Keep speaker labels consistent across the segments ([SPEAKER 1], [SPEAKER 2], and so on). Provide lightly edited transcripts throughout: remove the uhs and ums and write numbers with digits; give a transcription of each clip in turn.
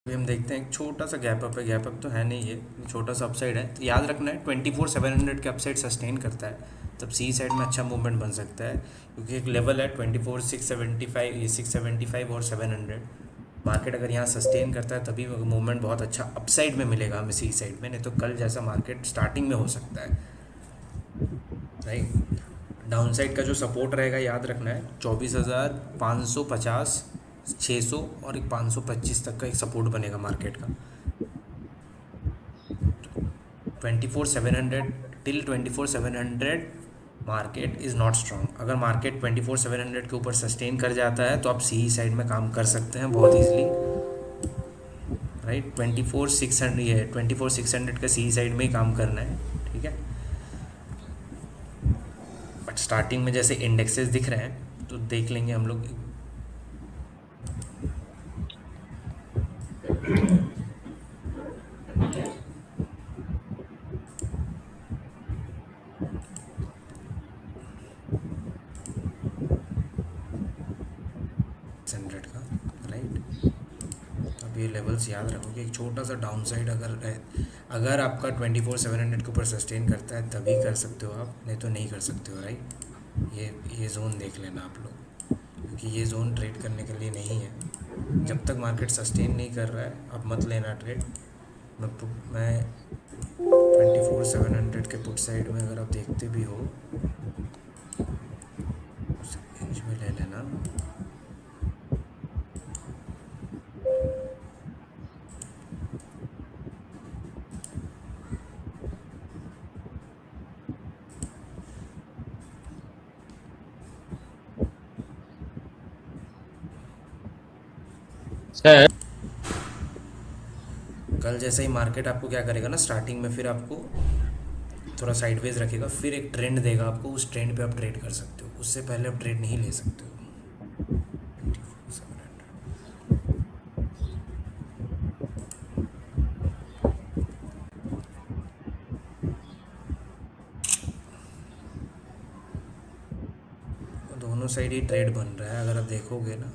[SPEAKER 1] अभी हम देखते हैं एक छोटा सा गैप अप है, गैप अप तो है नहीं, ये छोटा सा अपसाइड है। तो याद रखना है 24,700 के अपसाइड सस्टेन करता है तब सी साइड में अच्छा मूवमेंट बन सकता है, क्योंकि एक लेवल है 24,675, ये 675 और 700। मार्केट अगर यहाँ सस्टेन करता है तभी मूवमेंट बहुत अच्छा अपसाइड में मिलेगा हमें सी साइड में, नहीं तो कल जैसा मार्केट स्टार्टिंग में हो सकता है। राइट, डाउन साइड का जो सपोर्ट रहेगा याद रखना है 24,550, 600 और एक 525 तक का एक सपोर्ट बनेगा मार्केट का। 24,700 till 24,700 market is not strong. अगर मार्केट 24,700 के ऊपर सस्टेन कर जाता है तो आप सी साइड में काम कर सकते हैं बहुत ईजिली। राइट, 24,600 ये 24,600 का सी साइड में ही काम करना है, ठीक है। बट स्टार्टिंग में जैसे इंडेक्सेस दिख रहे हैं तो देख लेंगे हम लोग। हंड्रेड का, राइट। अब ये लेवल्स याद रखो कि एक छोटा सा डाउन साइड अगर आपका 24,700 के ऊपर सस्टेन करता है तभी कर सकते हो आप, नहीं तो नहीं कर सकते हो। राइट, ये जोन देख लेना आप लोग, क्योंकि ये जोन ट्रेड करने के लिए नहीं है। जब तक मार्केट सस्टेन नहीं कर रहा है अब मत लेना ट्रेड। मैं 24,700 के पुट साइड में अगर आप देखते भी हो उस रेंज में ले लेना।
[SPEAKER 2] सर।
[SPEAKER 1] कल जैसे ही मार्केट आपको क्या करेगा ना, स्टार्टिंग में फिर आपको थोड़ा साइडवेज रखेगा, फिर एक ट्रेंड देगा आपको, उस ट्रेंड पे आप ट्रेड कर सकते हो, उससे पहले आप ट्रेड नहीं ले सकते हो। 24,700 दोनों साइड ही ट्रेड बन रहा है अगर आप देखोगे ना।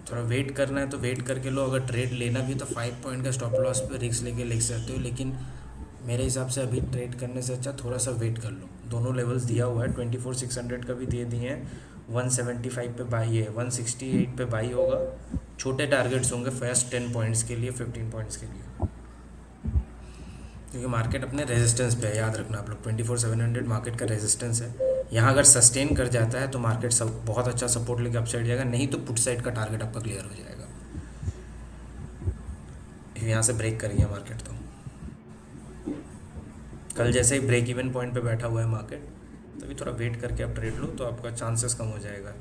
[SPEAKER 1] थोड़ा वेट करना है तो वेट करके लो, अगर ट्रेड लेना भी है तो 5 पॉइंट का स्टॉप लॉस पे रिस्क लेके ले सकते हो, लेकिन मेरे हिसाब से अभी ट्रेड करने से अच्छा थोड़ा सा वेट कर लो। दोनों लेवल्स दिया हुआ है, 24,600 का भी दे दिए हैं, 175 पे बाई है, 168 पे बाई होगा। छोटे टारगेट्स होंगे फर्स्ट 10 पॉइंट्स के लिए, 15 पॉइंट्स के लिए, क्योंकि मार्केट अपने रेजिस्टेंस पे है। याद रखना आप लोग 24,700 मार्केट का रेजिस्टेंस है। यहाँ अगर सस्टेन कर जाता है तो मार्केट सब बहुत अच्छा सपोर्ट लेके अपसाइड जाएगा, नहीं तो पुट साइड का टारगेट आपका क्लियर हो जाएगा। यहाँ से ब्रेक करेंगे मार्केट तो कल जैसे ही ब्रेक इवन पॉइंट पे बैठा हुआ है मार्केट, तभी थोड़ा वेट करके आप ट्रेड लो तो आपका चांसेस कम हो जाएगा।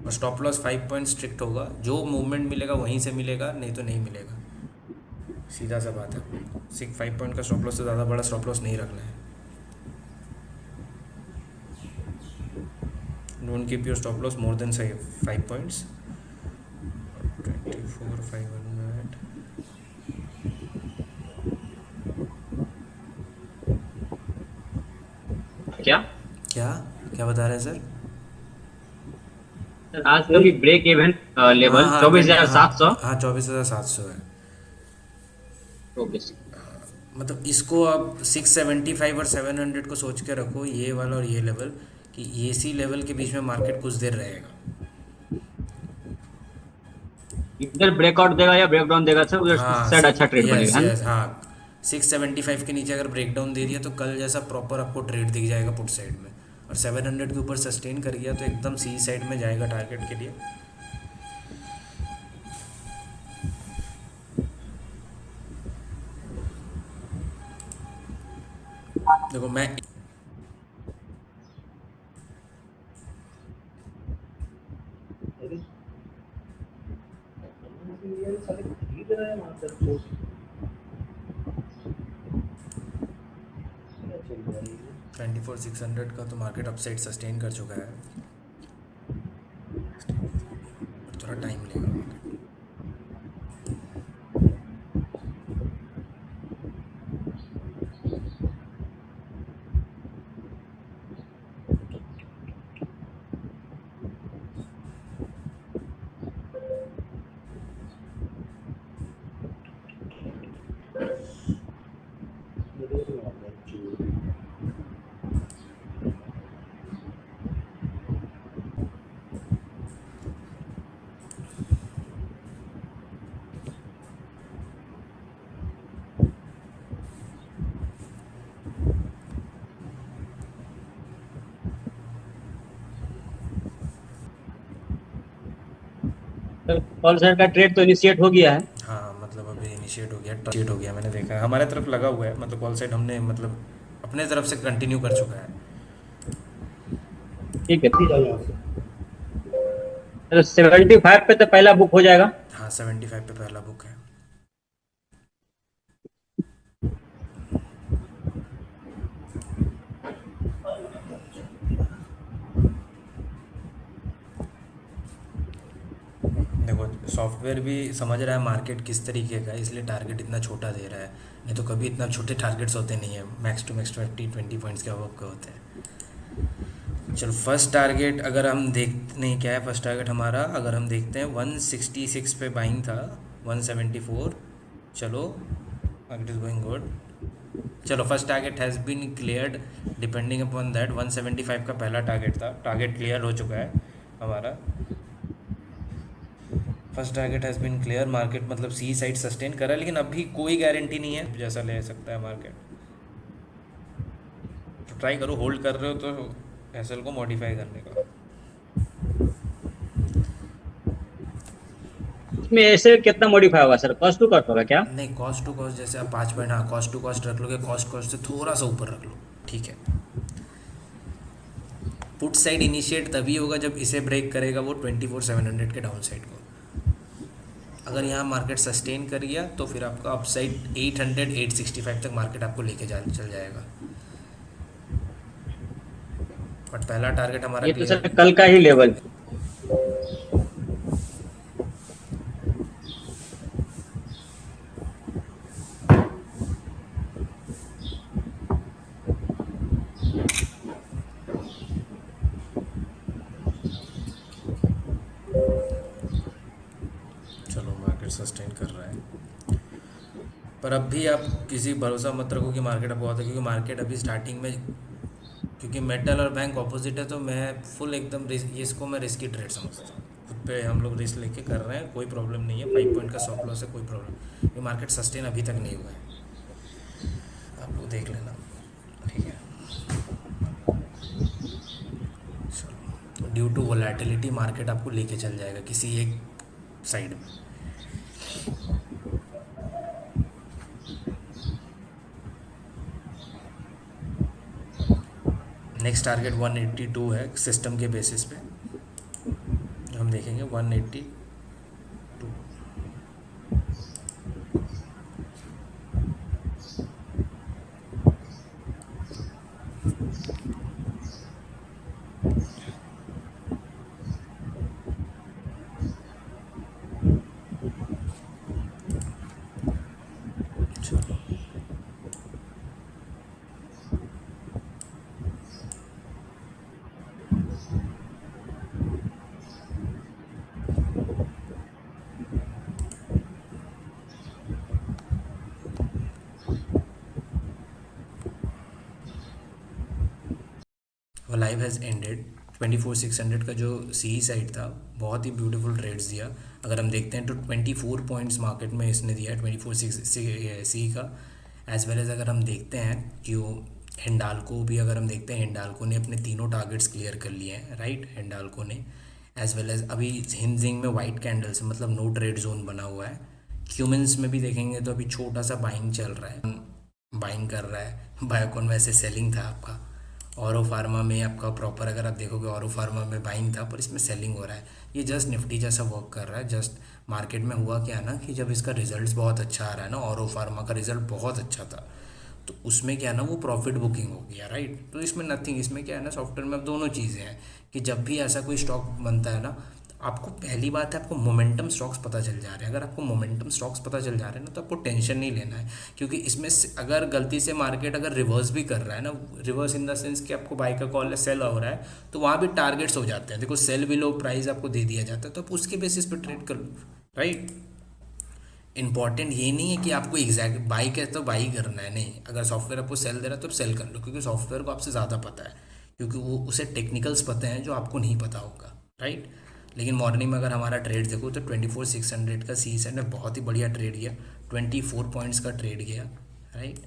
[SPEAKER 1] और स्टॉप लॉस 5 पॉइंट स्ट्रिक्ट होगा, जो मूवमेंट मिलेगा वहीं से मिलेगा, नहीं तो नहीं मिलेगा। सीधा सा बात है, 5 पॉइंट का स्टॉप लॉस से ज़्यादा बड़ा स्टॉप लॉस नहीं रखना है। Don't keep your stop loss more than 5 points. 24,500
[SPEAKER 2] क्या
[SPEAKER 1] क्या क्या बता रहे हैं सर?
[SPEAKER 2] सर, आज का भी ब्रेक इवन
[SPEAKER 1] हाँ
[SPEAKER 2] लेवल
[SPEAKER 1] हाँ
[SPEAKER 2] चौबीस
[SPEAKER 1] ट्वेंटी
[SPEAKER 2] हजार
[SPEAKER 1] हाँ
[SPEAKER 2] सात सौ
[SPEAKER 1] हाँ 24,700 है।
[SPEAKER 2] Okay sir.
[SPEAKER 1] मतलब इसको आप 675 और 700 को सोच के रखो, ये वाला और ये लेवल, कि ये सी लेवल के बीच में मार्केट कुछ देर रहेगा।
[SPEAKER 2] इधर ब्रेकआउट देगा या ब्रेकडाउन देगा सर, उधर
[SPEAKER 1] हाँ
[SPEAKER 2] साइड अच्छा ट्रेड
[SPEAKER 1] यस
[SPEAKER 2] बनेगा है ना।
[SPEAKER 1] यस हाँ, 675 के नीचे अगर ब्रेकडाउन दे दिया तो कल जैसा प्रॉपर आपको ट्रेड दिख जाएगा पुट साइड में। और 700 के ऊपर सस्टेन कर गया तो एकदम सी साइड में जाएगा टारगेट के लिए। देखो मैं
[SPEAKER 3] खरीद रहे हैं वहां पर तो क्या चल रहा है ये?
[SPEAKER 1] 24,600 का तो मार्केट अपसाइड सस्टेन कर चुका है, पर थोड़ा टाइम लेगा मार्केट।
[SPEAKER 2] तो कॉल सेट का ट्रेड तो इनिशिएट हो गया है।
[SPEAKER 1] हाँ मतलब अभी इनिशिएट हो गया, मैंने देखा है हमारे तरफ लगा हुआ है, मतलब कॉल साइड हमने मतलब अपने तरफ से कंटिन्यू कर चुका है।
[SPEAKER 2] ठीक है।
[SPEAKER 3] ठीक है यहाँ से।
[SPEAKER 2] तो 75 पे तो पहला बुक हो जाएगा।
[SPEAKER 1] हाँ 75 पे पहला बुक है। देखो सॉफ्टवेयर भी समझ रहा है मार्केट किस तरीके का है, इसलिए टारगेट इतना छोटा दे रहा है, नहीं तो कभी इतना छोटे टारगेट्स होते नहीं है, मैक्स टू मैक्स 20 पॉइंट्स के वर्क होते हैं। चलो फर्स्ट टारगेट अगर हम देख नहीं क्या है, फर्स्ट टारगेट हमारा अगर हम देखते हैं 166 पे बाइंग था, 174। चलो इट इज़ गोइंग गुड। चलो first target has been cleared, depending upon that 175 का पहला टारगेट था, टारगेट क्लियर हो चुका है हमारा। First target has been clear, market मतलब सी साइड सस्टेन करा, लेकिन अभी कोई गारंटी नहीं है जैसा ले सकता है मार्केट। तो ट्राई करो, होल्ड कर रहे हो तो एसएल को मॉडिफाई करने का।
[SPEAKER 2] इसमें ऐसे कितना मॉडिफाई होगा सर, कॉस्ट टू कॉस्ट होगा क्या?
[SPEAKER 1] नहीं कॉस्ट टू कॉस्ट जैसे आप 5 पॉइंट, हाँ कॉस्ट टू कॉस्ट रख लोगे, कॉस्ट से थोड़ा सा ऊपर रख लो, ठीक है। पुट साइड इनिशिएट तभी होगा जब इसे ब्रेक करेगा वो 24,700 के डाउन साइड को। अगर यहाँ मार्केट सस्टेन कर गया तो फिर आपका अप साइड 800 865 तक मार्केट आपको लेके चल जाएगा। बट पहला टारगेट हमारा
[SPEAKER 2] ये तो
[SPEAKER 1] क्लियर।
[SPEAKER 2] सर कल का ही लेवल।
[SPEAKER 1] चलो मार्केट सस्टेन कर रहा है, पर अब भी आप किसी भरोसा मत रखो कि मार्केट अब बहुत है, क्योंकि मार्केट अभी स्टार्टिंग में, क्योंकि मेटल और बैंक ऑपोजिट है, तो मैं फुल एकदम इसको मैं रिस्की ट्रेड समझता हूँ। खुद पे हम लोग रिस्क लेके कर रहे हैं, कोई प्रॉब्लम नहीं है, 5 पॉइंट का स्टॉप लॉस है, कोई प्रॉब्लम। ये मार्केट सस्टेन अभी तक नहीं हुआ है, आप लोग देख लेना, ठीक है। चलो ड्यू टू वोलेटिलिटी मार्केट आपको लेके चल जाएगा किसी एक साइड में। नेक्स्ट टारगेट 182 है सिस्टम के बेसिस पे, जो हम देखेंगे 182। चलो वो लाइव हैज़ एंडेड। 24,600 का जो सी साइड था, बहुत ही ब्यूटीफुल ट्रेड्स दिया। अगर हम देखते हैं तो 24 पॉइंट्स मार्केट में इसने दिया है 24 सी का। एज वेल एज अगर हम देखते हैं कि वो हिंडाल्को भी, अगर हम देखते हैं हिंडाल्को ने अपने तीनों टारगेट्स क्लियर कर लिए हैं, राइट, हिंडाल्को ने। एज वेल एज अभी हिंजिंग में वाइट कैंडल्स मतलब नो ट्रेड जोन बना हुआ है। क्यूमेंस में भी देखेंगे तो अभी छोटा सा बाइंग चल रहा है, बाइंग कर रहा है। बायोकॉन वैसे सेलिंग था आपका। औरो फार्मा में आपका प्रॉपर अगर आप देखोगे औरो फार्मा में बाइंग था, पर इसमें सेलिंग हो रहा है। ये जस्ट निफ्टी जैसा वर्क कर रहा है। जस्ट मार्केट में हुआ क्या ना कि जब इसका रिजल्ट्स बहुत अच्छा आ रहा है ना, औरो फार्मा का रिजल्ट बहुत अच्छा था, तो उसमें क्या है ना वो प्रॉफिट बुकिंग हो गया, राइट। तो इसमें नथिंग, इसमें क्या है ना सॉफ्टवेयर में अब दोनों चीज़ें हैं कि जब भी ऐसा कोई स्टॉक बनता है ना, आपको पहली बात है आपको मोमेंटम स्टॉक्स पता चल जा रहे हैं। अगर आपको मोमेंटम स्टॉक्स पता चल जा रहे हैं ना, तो आपको टेंशन नहीं लेना है, क्योंकि इसमें अगर गलती से मार्केट अगर रिवर्स भी कर रहा है ना, रिवर्स इन द सेंस कि आपको बाई का कॉल सेल हो रहा है, तो वहाँ भी टारगेट्स हो जाते हैं। देखो सेल बिलो प्राइस आपको दे दिया जाता है, तो आप उसके बेसिस पर ट्रेड कर लो, राइट। इंपॉर्टेंट ये नहीं है कि आपको एग्जैक्ट बाई है तो बाई करना है, नहीं। अगर सॉफ्टवेयर आपको सेल दे रहा है तो आप सेल कर लो, क्योंकि सॉफ्टवेयर को आपसे ज़्यादा पता है, क्योंकि वो उसे टेक्निकल्स पता हैं जो आपको नहीं पता होगा, राइट। लेकिन मॉर्निंग में अगर हमारा ट्रेड देखो तो 24,600 का सी सेट ने बहुत ही बढ़िया ट्रेड किया, 24 पॉइंट्स का ट्रेड किया, राइट।